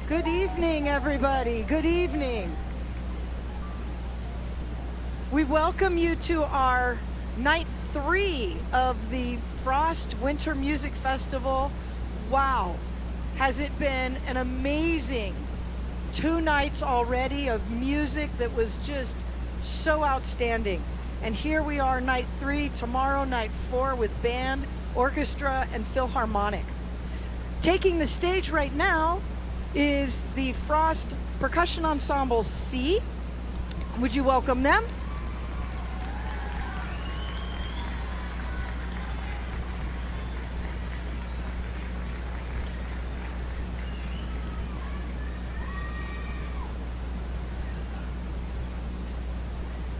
Good evening, everybody. Good evening. We welcome you to our night 3 of the Frost Winter Music Festival. Wow, has it been an amazing 2 nights already of music that was just so outstanding. And here we are, night 3, tomorrow, night 4, with band, orchestra, and philharmonic. Taking the stage right now is the Frost Percussion Ensemble C. Would you welcome them?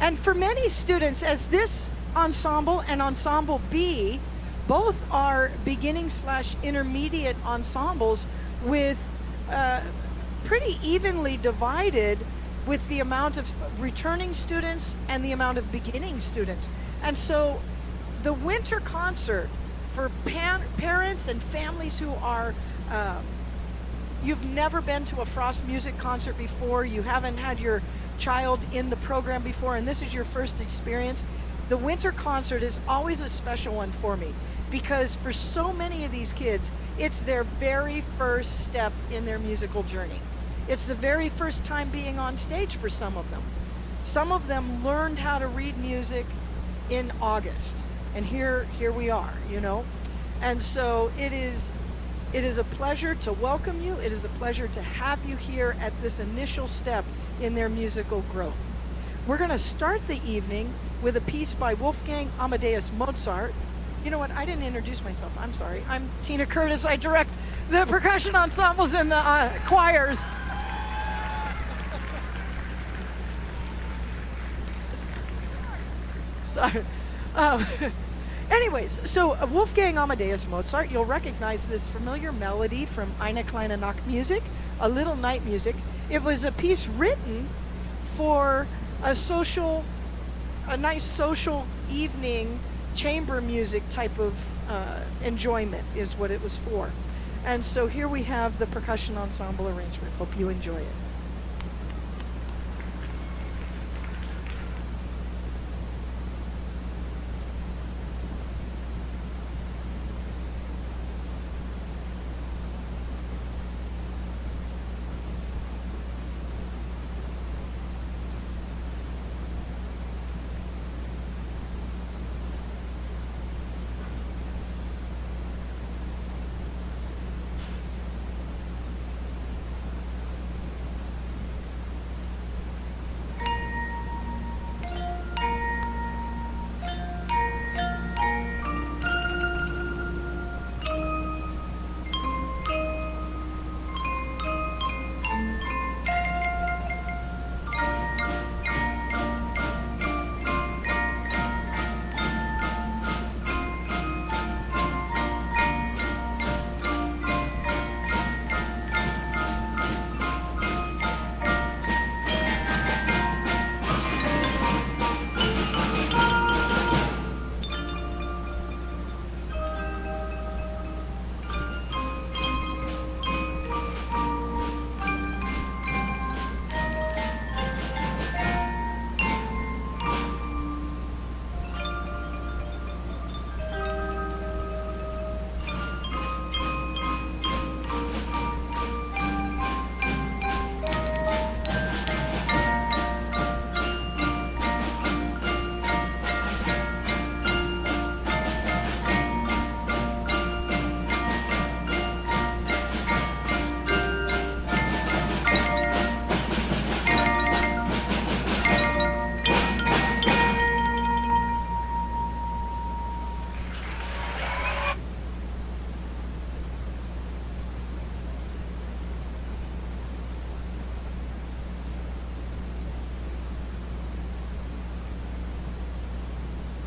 And for many students, as this ensemble and Ensemble B, both are beginning/intermediate ensembles with pretty evenly divided with the amount of returning students and the amount of beginning students. And so the winter concert for parents and families who are, you've never been to a Frost music concert before, you haven't had your child in the program before, and this is your first experience, the winter concert is always a special one for me, because for so many of these kids, it's their very first step in their musical journey. It's the very first time being on stage for some of them. Some of them learned how to read music in August, and here we are, you know. And so it is a pleasure to welcome you. It is a pleasure to have you here at this initial step in their musical growth. We're going to start the evening with a piece by Wolfgang Amadeus Mozart. You know what? I didn't introduce myself. I'm sorry. I'm Tina Curtis. I direct the percussion ensembles and the choirs. Sorry. Anyways, so Wolfgang Amadeus Mozart, you'll recognize this familiar melody from Eine kleine Nachtmusik, A Little Night Music. It was a piece written for a nice social evening chamber music type of enjoyment is what it was for. And so here we have the percussion ensemble arrangement. Hope you enjoy it.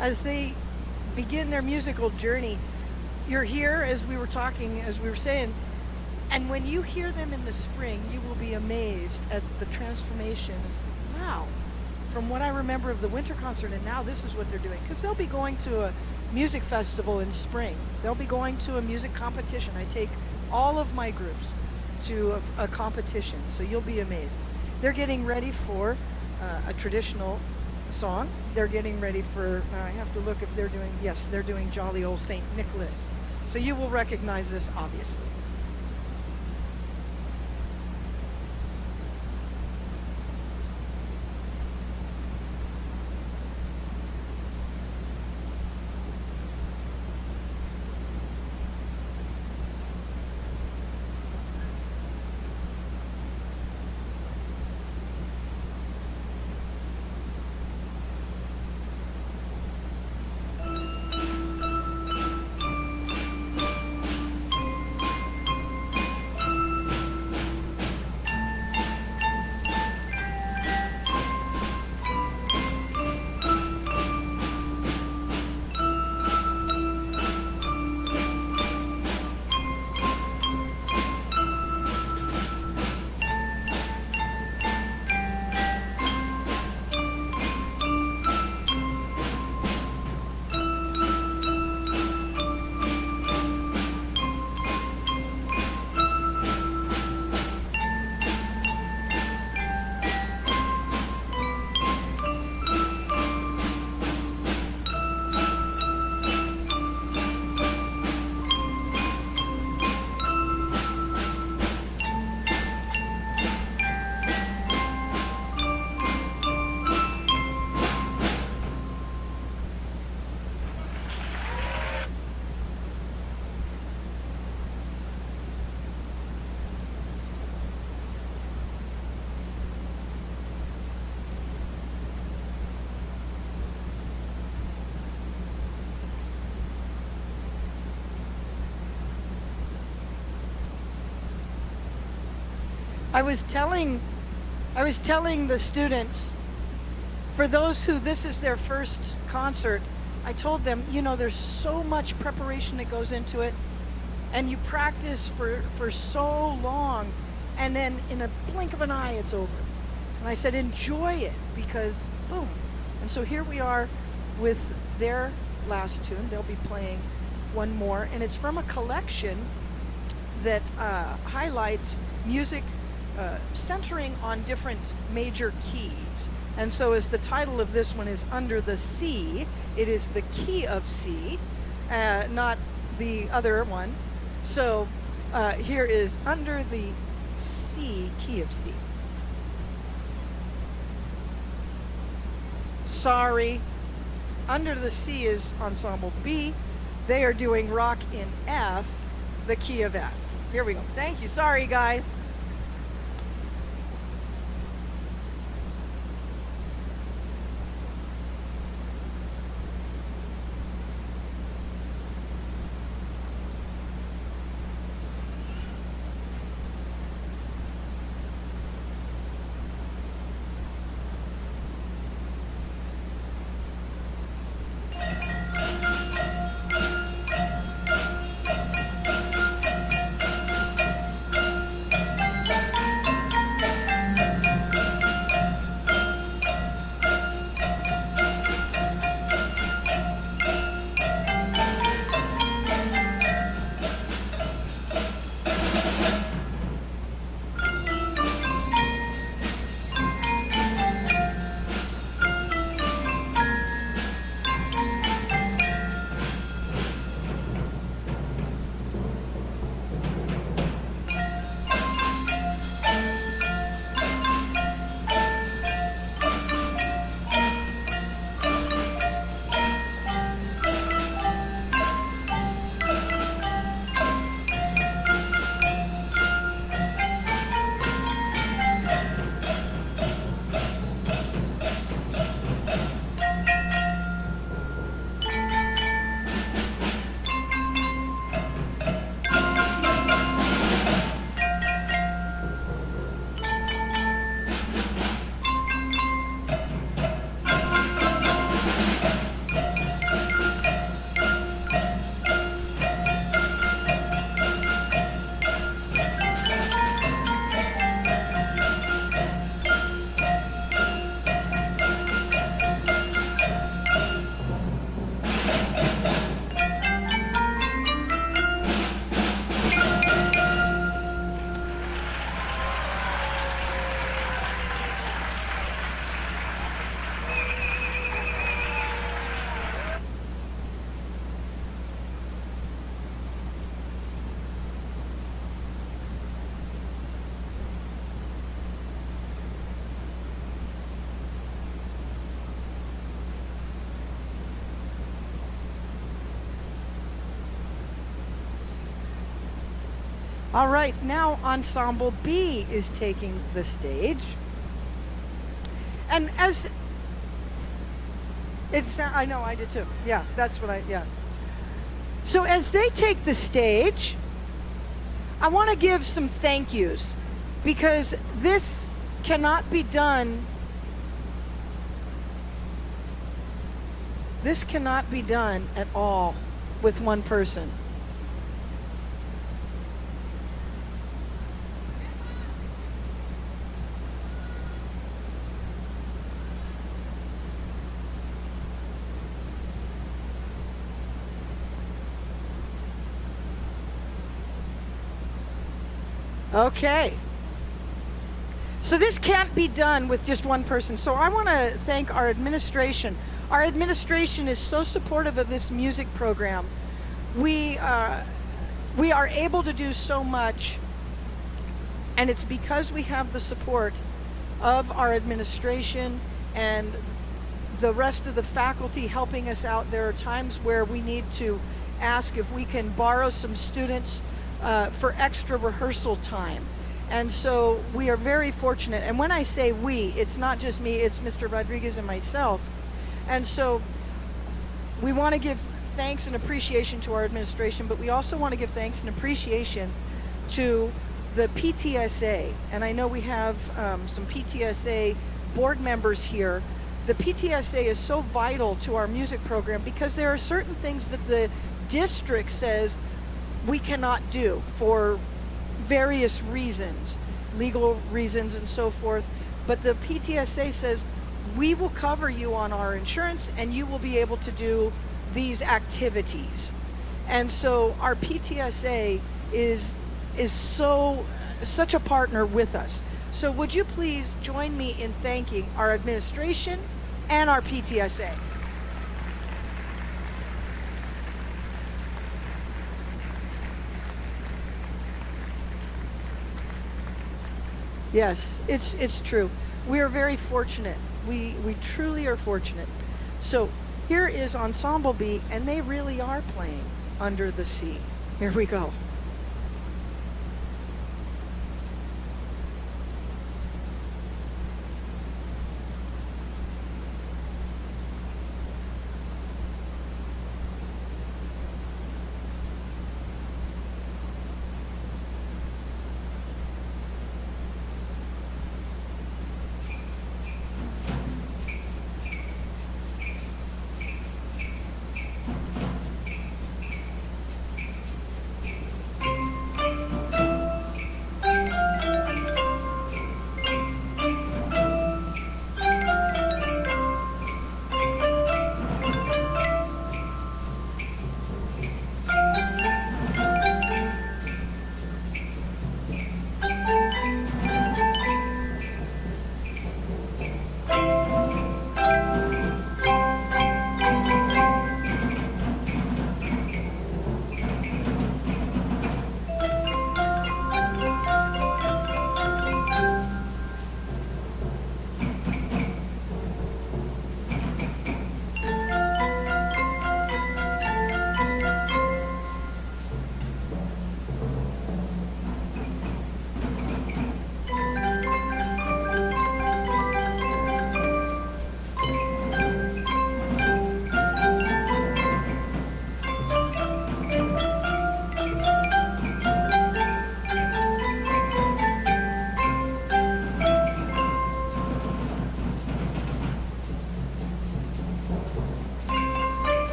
As they begin their musical journey, you're here, as we were talking, as we were saying, and when you hear them in the spring, you will be amazed at the transformation. It's like, wow, from what I remember of the winter concert and now this is what they're doing. Because they'll be going to a music festival in spring. They'll be going to a music competition. I take all of my groups to a competition, so you'll be amazed. They're getting ready for a traditional song. They're getting ready for, I have to look if they're doing, yes, they're doing Jolly Old St. Nicholas. So you will recognize this, obviously. I was telling the students, for those who this is their first concert, I told them, you know, there's so much preparation that goes into it, and you practice for so long, and then in a blink of an eye it's over. And I said, enjoy it, because boom. And so here we are with their last tune. They'll be playing one more, and it's from a collection that highlights music centering on different major keys. And so as the title of this one is Under the C, it is the key of C, not the other one. So here is Under the C, key of C. Sorry, Under the C is Ensemble B. They are doing Rock in F, the key of F. Here we go. Thank you. Sorry, guys. All right, now Ensemble B is taking the stage. And as it's, I know, I did too. Yeah, that's what yeah. So as they take the stage, I want to give some thank yous, because this cannot be done. This cannot be done at all with one person. Okay. So this can't be done with just one person. So I want to thank our administration. Our administration is so supportive of this music program. We are able to do so much, and it's because we have the support of our administration and the rest of the faculty helping us out. There are times where we need to ask if we can borrow some students for extra rehearsal time. And so we are very fortunate. And when I say we, it's not just me, it's Mr. Rodriguez and myself. And so we want to give thanks and appreciation to our administration, but we also want to give thanks and appreciation to the PTSA. And I know we have some PTSA board members here. The PTSA is so vital to our music program because there are certain things that the district says we cannot do for various reasons, legal reasons and so forth. But the PTSA says we will cover you on our insurance and you will be able to do these activities. And so our PTSA is such a partner with us. So would you please join me in thanking our administration and our PTSA. Yes, it's true. We are very fortunate. We truly are fortunate. So here is Ensemble B, and they really are playing Under the Sea. Here we go.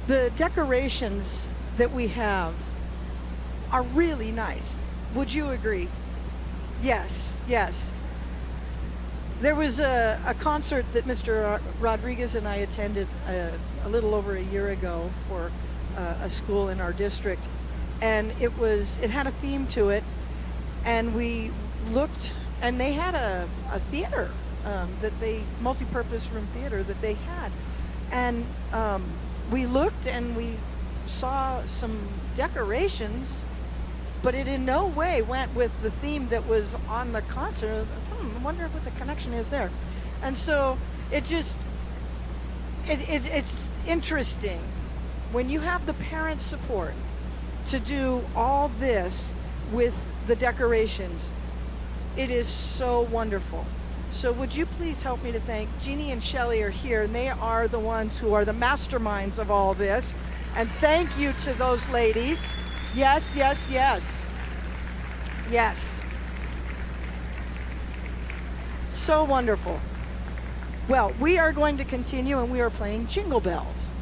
The decorations that we have are really nice. Would you agree? Yes, yes. There was a concert that Mr. Rodriguez and I attended a little over a year ago for a school in our district, and it had a theme to it, and we looked, and they had a theater multi-purpose room theater that they had, and we looked and we saw some decorations, but it in no way went with the theme that was on the concert. I wonder what the connection is there. And so it's interesting when you have the parent support to do all this with the decorations. It is so wonderful. So would you please help me to thank Jeannie and Shelley are here, and they are the ones who are the masterminds of all this. And thank you to those ladies. Yes, yes, yes. Yes. So wonderful. Well, we are going to continue, and we are playing Jingle Bells.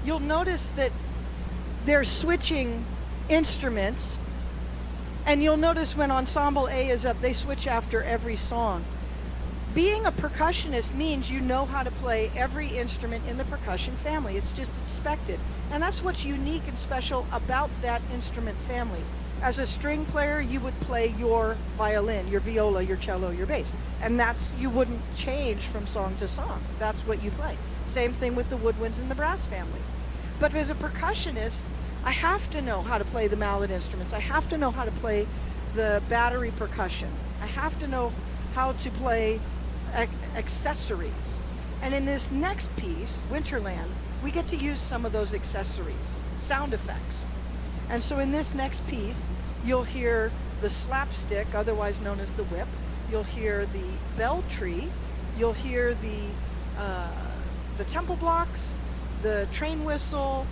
You'll notice that they're switching instruments, and you'll notice when Ensemble A is up, they switch after every song. Being a percussionist means you know how to play every instrument in the percussion family. It's just expected. And that's what's unique and special about that instrument family. As a string player, you would play your violin, your viola, your cello, your bass. And you wouldn't change from song to song. That's what you play. Same thing with the woodwinds and the brass family. But as a percussionist, I have to know how to play the mallet instruments. I have to know how to play the battery percussion. I have to know how to play accessories. And in this next piece, Winterland, we get to use some of those accessories, sound effects. And so in this next piece, you'll hear the slapstick, otherwise known as the whip. You'll hear the bell tree. You'll hear the temple blocks, the train whistle,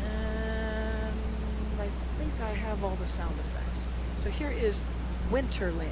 and I think I have all the sound effects. So here is Winterland.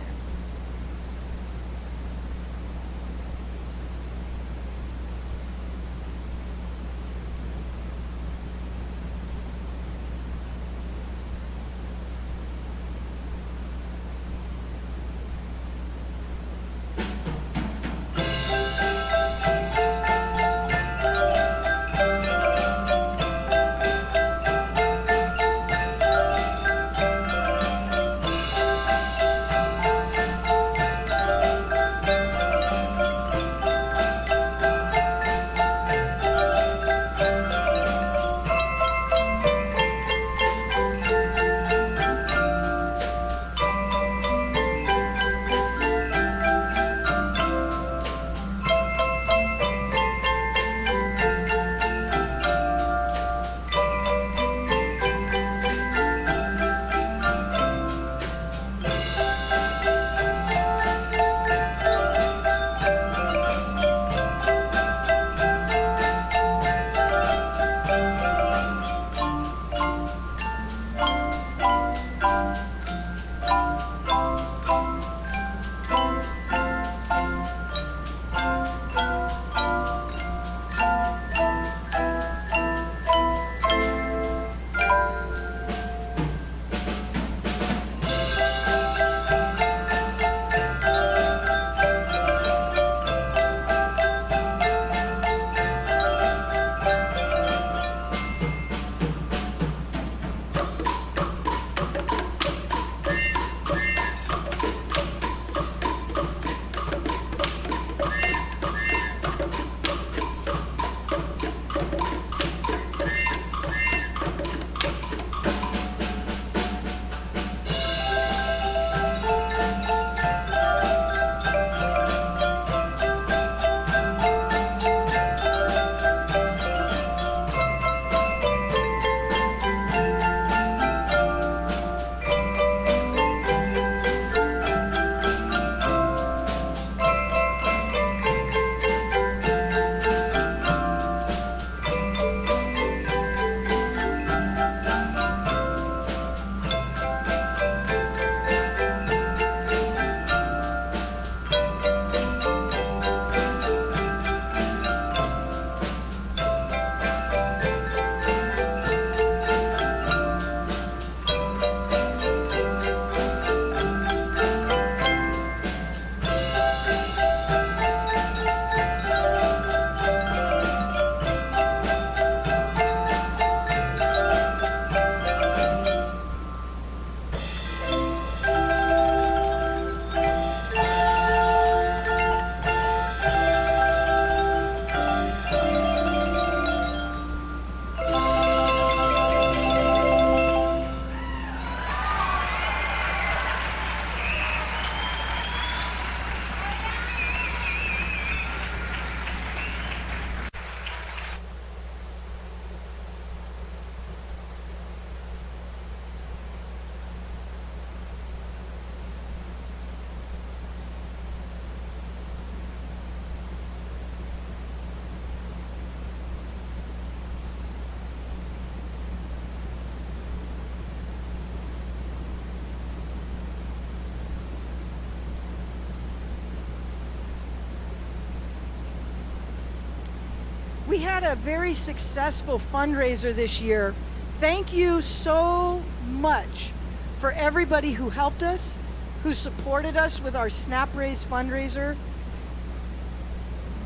had a very successful fundraiser this year. Thank you so much for everybody who helped us, who supported us with our Snap Raise fundraiser.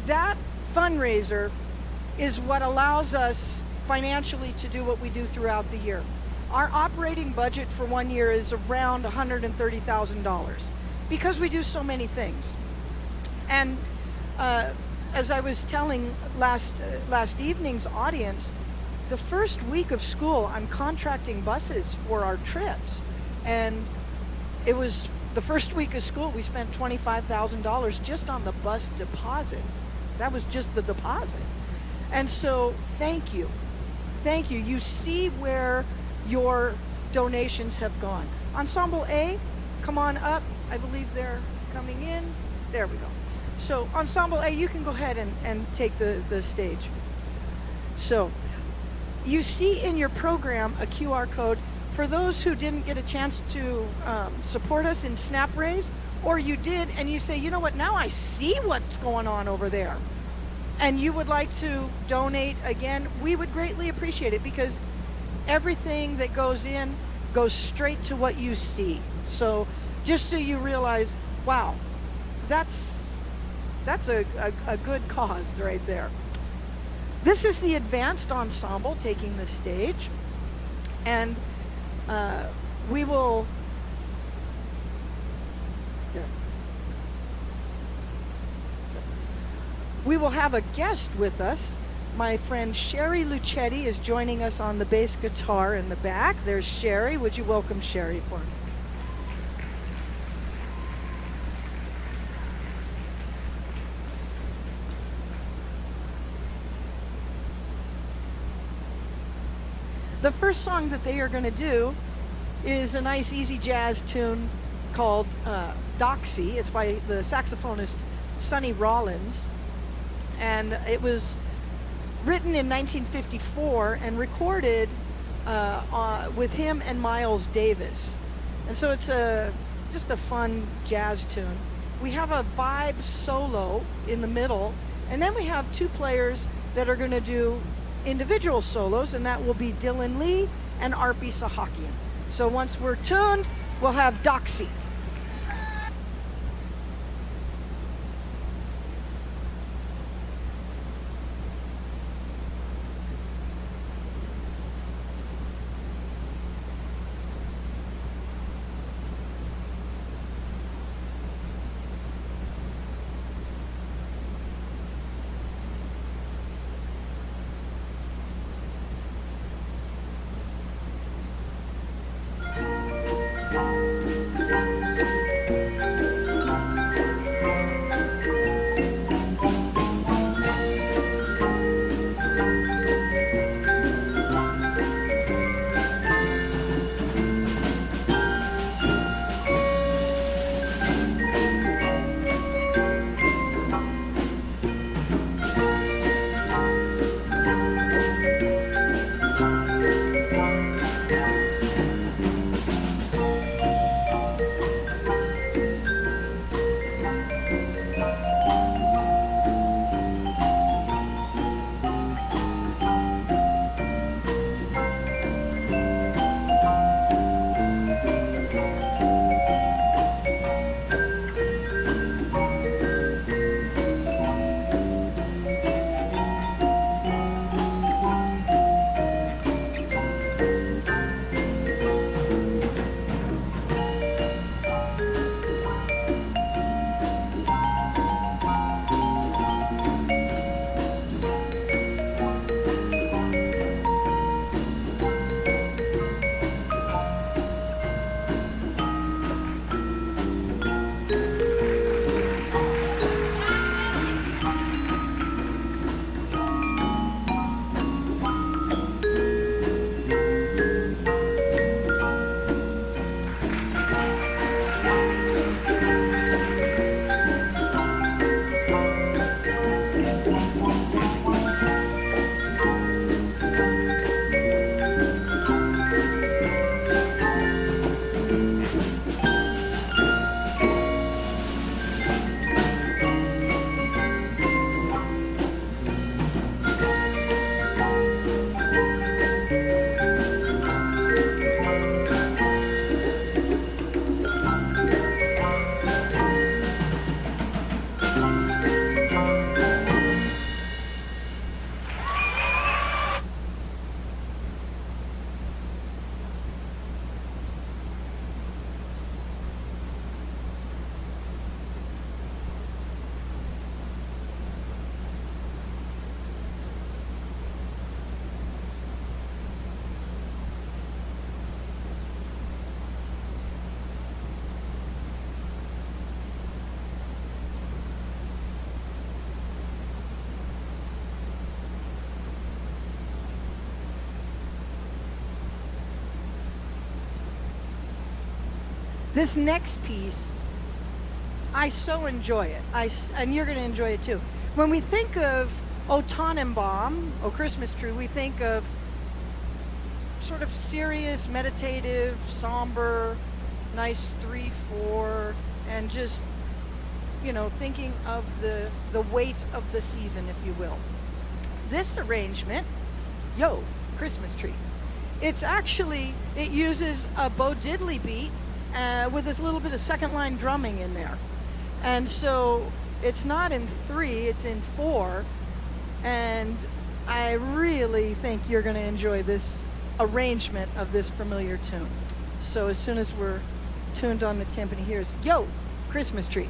That fundraiser is what allows us financially to do what we do throughout the year. Our operating budget for 1 year is around $130,000 because we do so many things. And as I was telling last evening's audience, the first week of school, I'm contracting buses for our trips. And it was the first week of school, we spent $25,000 just on the bus deposit. That was just the deposit. And so thank you. Thank you. You see where your donations have gone. Ensemble A, come on up. I believe they're coming in. There we go. So Ensemble A, you can go ahead and take the stage. So you see in your program a QR code for those who didn't get a chance to support us in SnapRaise, or you did and you say, you know what, now I see what's going on over there, and you would like to donate again, we would greatly appreciate it, because everything that goes in goes straight to what you see. So just so you realize, wow, that's a good cause right there. This is the advanced ensemble taking the stage, and we will have a guest with us. My friend Sherry Lucetti is joining us on the bass guitar in the back. There's Sherry. Would you welcome Sherry for me? The first song that they are going to do is a nice easy jazz tune called Doxy. It's by the saxophonist Sonny Rollins, and it was written in 1954 and recorded with him and Miles Davis. And so it's just a fun jazz tune. We have a vibe solo in the middle, and then we have two players that are going to do individual solos, and that will be Dylan Lee and Arpi Sahakian. So once we're tuned, we'll have Doxy. This next piece, I so enjoy it. And you're going to enjoy it too. When we think of O Tannenbaum, O Christmas Tree, we think of sort of serious, meditative, somber, nice 3/4, and just, thinking of the weight of the season, if you will. This arrangement, Yo, Christmas Tree, it uses a Bo Diddley beat with this little bit of second line drumming in there. And so it's not in 3, it's in 4. And I really think you're going to enjoy this arrangement of this familiar tune. So as soon as we're tuned on the timpani, here's Yo, Christmas Tree.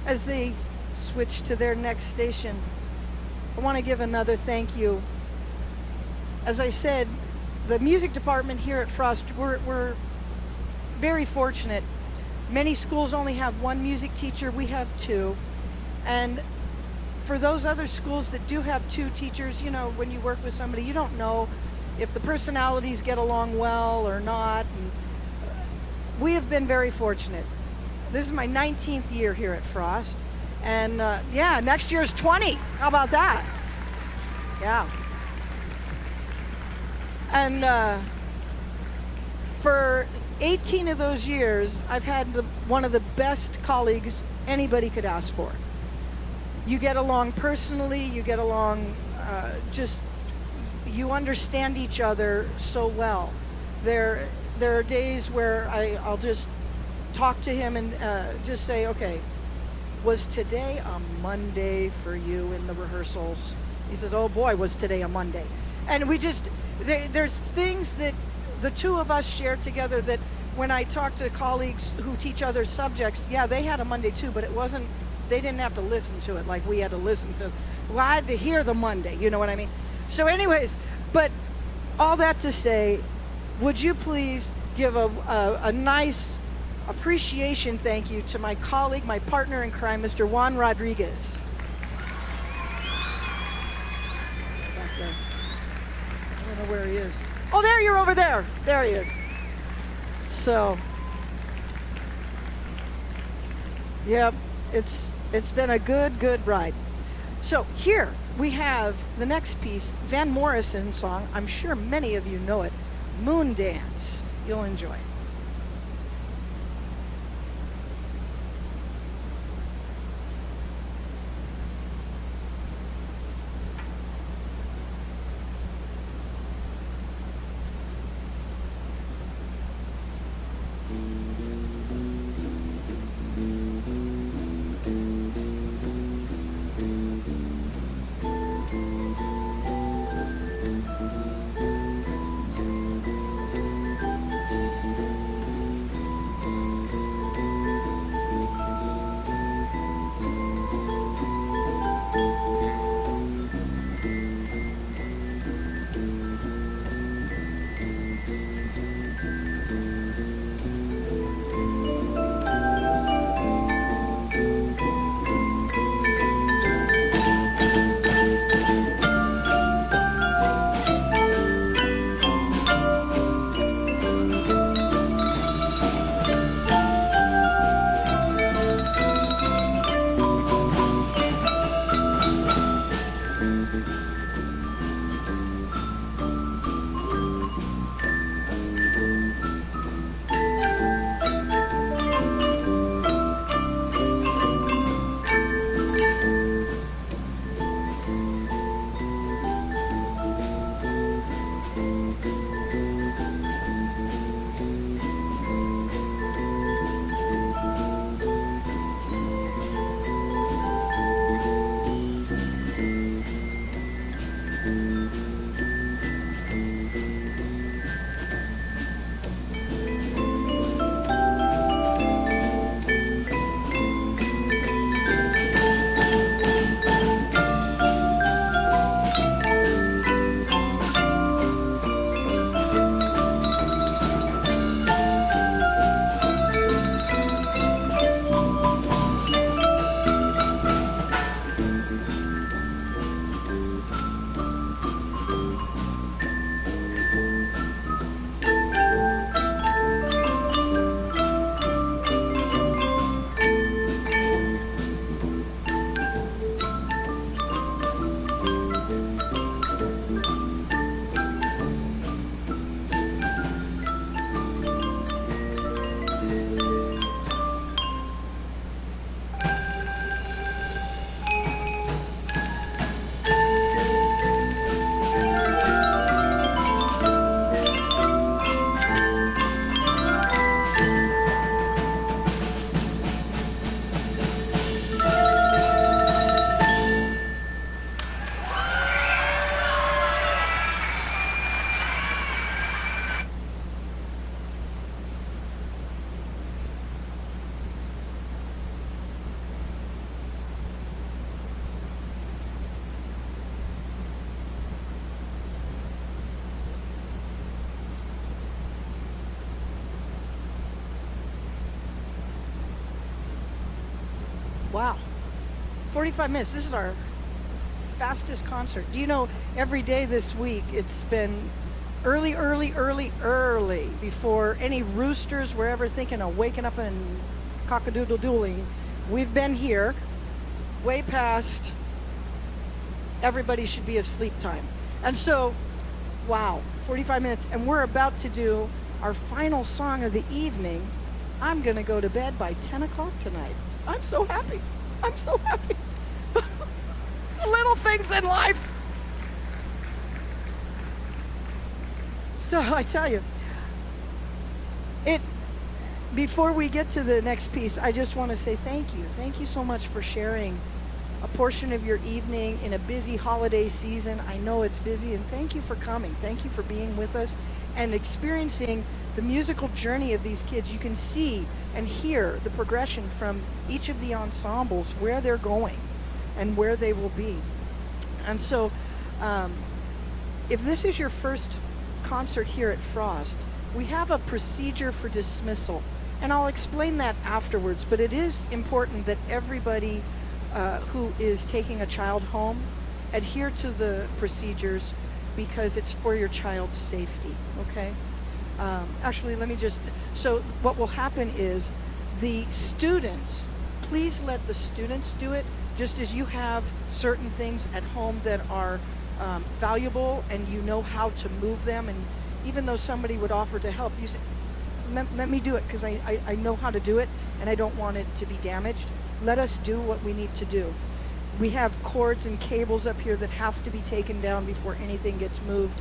As they switch to their next station, I want to give another thank you. As I said, the music department here at Frost, we're very fortunate. Many schools only have one music teacher, we have two. And for those other schools that do have two teachers, when you work with somebody, you don't know if the personalities get along well or not. And we have been very fortunate. This is my 19th year here at Frost. And yeah, next year's 20. How about that? Yeah. And for 18 of those years, I've had one of the best colleagues anybody could ask for. You get along personally, you get along you understand each other so well. There are days where I'll just talk to him and just say, okay, was today a Monday for you in the rehearsals? He says, oh boy, was today a Monday. And we just, there's things that the two of us share together that when I talk to colleagues who teach other subjects, yeah, they had a Monday too, but it wasn't, they didn't have to listen to it like we had to listen to. Well, I had to hear the Monday, you know what I mean? So anyways, but all that to say, would you please give a nice appreciation thank you to my colleague, my partner in crime, Mr. Juan Rodriguez. Back there. I don't know where he is. Oh, there, you're over there. There he is. So, yep, it's been a good ride. So here we have the next piece, Van Morrison song. I'm sure many of you know it, Moon Dance. You'll enjoy it. Wow, 45 minutes. This is our fastest concert. Do you know, every day this week it's been early, early, early, early, before any roosters were ever thinking of waking up and cock-a-doodle-dooling. We've been here way past everybody should be asleep time. And so, wow, 45 minutes, and we're about to do our final song of the evening. I'm going to go to bed by 10 o'clock tonight. I'm so happy. I'm so happy. Little things in life. So I tell you, before we get to the next piece, I just want to say thank you. Thank you so much for sharing a portion of your evening in a busy holiday season. I know it's busy, and thank you for coming. Thank you for being with us and experiencing the musical journey of these kids. You can see and hear the progression from each of the ensembles, where they're going and where they will be. And so if this is your first concert here at Frost, we have a procedure for dismissal, and I'll explain that afterwards, but it is important that everybody who is taking a child home adhere to the procedures, because it's for your child's safety, okay? Actually, so what will happen is the students, please let the students do it, just as you have certain things at home that are valuable and you know how to move them, and even though somebody would offer to help, you say, let me do it, because I know how to do it and I don't want it to be damaged. Let us do what we need to do. We have cords and cables up here that have to be taken down before anything gets moved.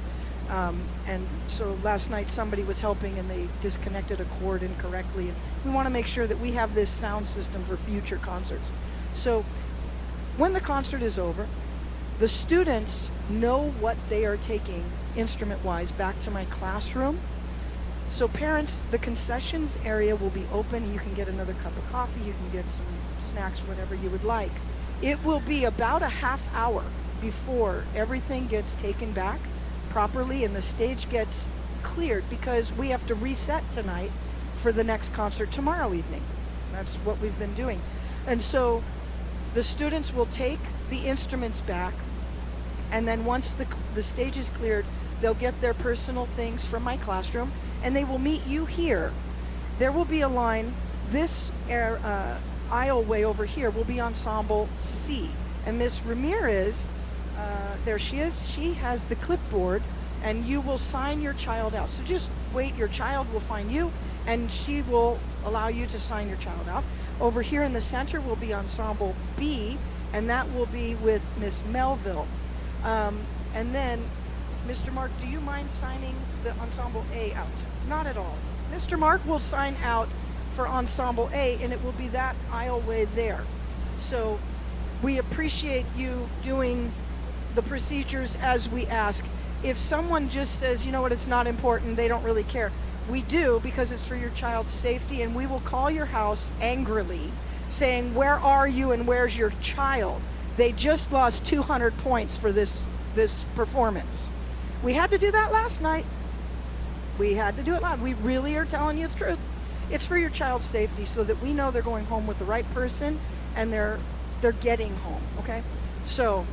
And so last night somebody was helping and they disconnected a cord incorrectly. And we want to make sure that we have this sound system for future concerts. So when the concert is over, the students know what they are taking instrument-wise back to my classroom. So parents, the concessions area will be open. You can get another cup of coffee, you can get some snacks, whatever you would like. It will be about a half hour before everything gets taken back properly and the stage gets cleared, because we have to reset tonight for the next concert tomorrow evening. That's what we've been doing. And so the students will take the instruments back, and then once the stage is cleared, they'll get their personal things from my classroom, and they will meet you here. There will be a line. This aisleway over here will be Ensemble C. And Miss Ramirez, there she is. She has the clipboard, and you will sign your child out. So just wait. Your child will find you, and she will allow you to sign your child out. Over here in the center will be Ensemble B, and that will be with Miss Melville. And then, Mr. Mark, do you mind signing the Ensemble A out? Not at all. Mr. Mark will sign out for Ensemble A, and it will be that aisleway there. So we appreciate you doing the procedures as we ask. If someone just says, you know what, it's not important, they don't really care, we do, because it's for your child's safety, and we will call your house angrily saying, where are you and where's your child? They just lost 200 points for this performance. We had to do that last night. We had to do it loud. We really are telling you the truth. It's for your child's safety, so that we know they're going home with the right person and they're getting home, okay? So,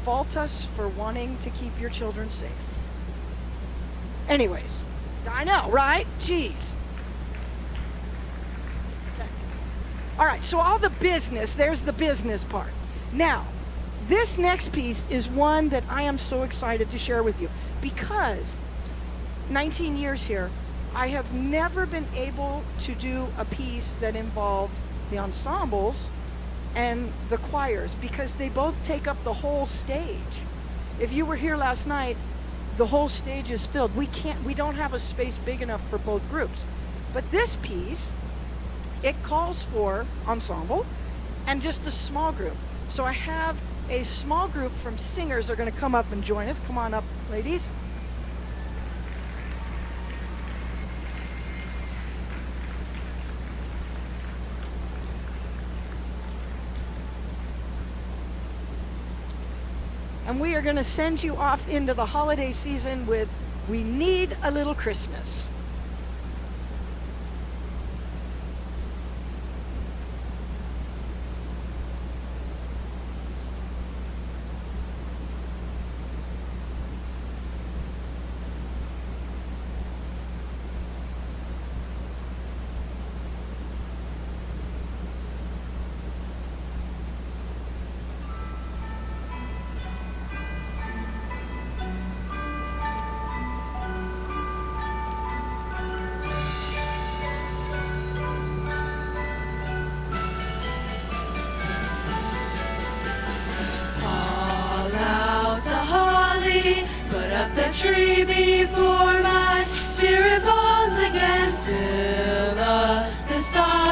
fault us for wanting to keep your children safe. Anyways, I know, right? Jeez. Okay. All right, so all the business, there's the business part. Now, this next piece is one that I am so excited to share with you, because 19 years here, I have never been able to do a piece that involved the ensembles and the choirs, because they both take up the whole stage. If you were here last night, the whole stage is filled. We don't have a space big enough for both groups. But this piece, it calls for ensemble and just a small group. So I have a small group from singers are going to come up and join us. Come on up, ladies. And we are going to send you off into the holiday season with We Need a Little Christmas.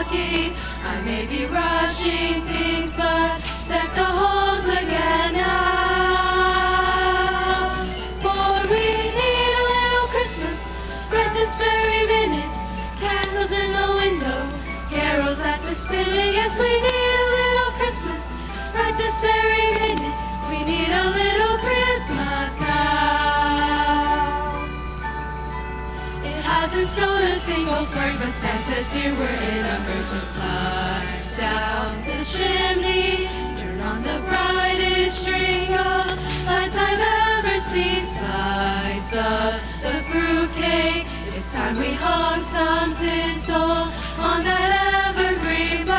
lucky. I may be rushing things, but deck the halls again now. For we need a little Christmas right this very minute. Candles in the window, carols at the spinning. Yes, we need a little Christmas right this very minute. We need a little Christmas now. It hasn't snowed a single flurry, but Santa dear, we're in a mood. Supply down the chimney, turn on the brightest string of lights I've ever seen. Slice up the fruitcake, it's time we hung some tinsel on that evergreen bough.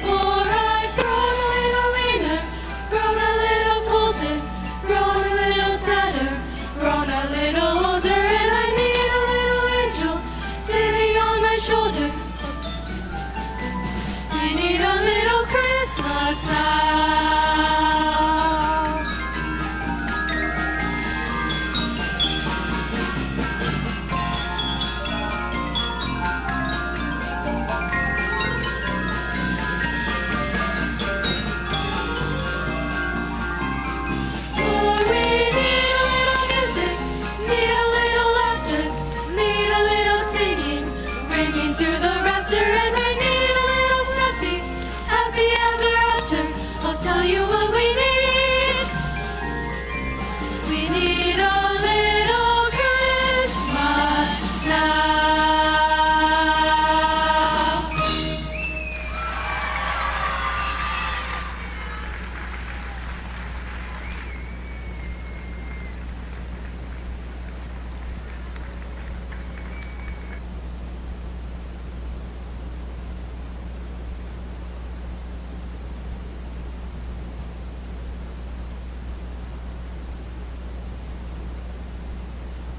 For I've grown a little leaner, grown a little colder, grown a little sadder, grown a little older, and I need a little angel sitting on my shoulder. We need a little Christmas now.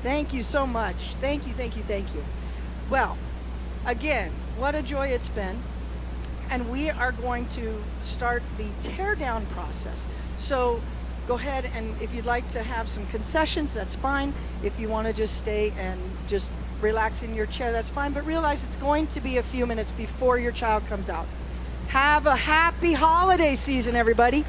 Thank you so much. Thank you, thank you, thank you. Well, again, what a joy it's been. And we are going to start the teardown process. So go ahead, and if you'd like to have some concessions, that's fine. If you want to just stay and just relax in your chair, that's fine. But realize it's going to be a few minutes before your child comes out. Have a happy holiday season, everybody.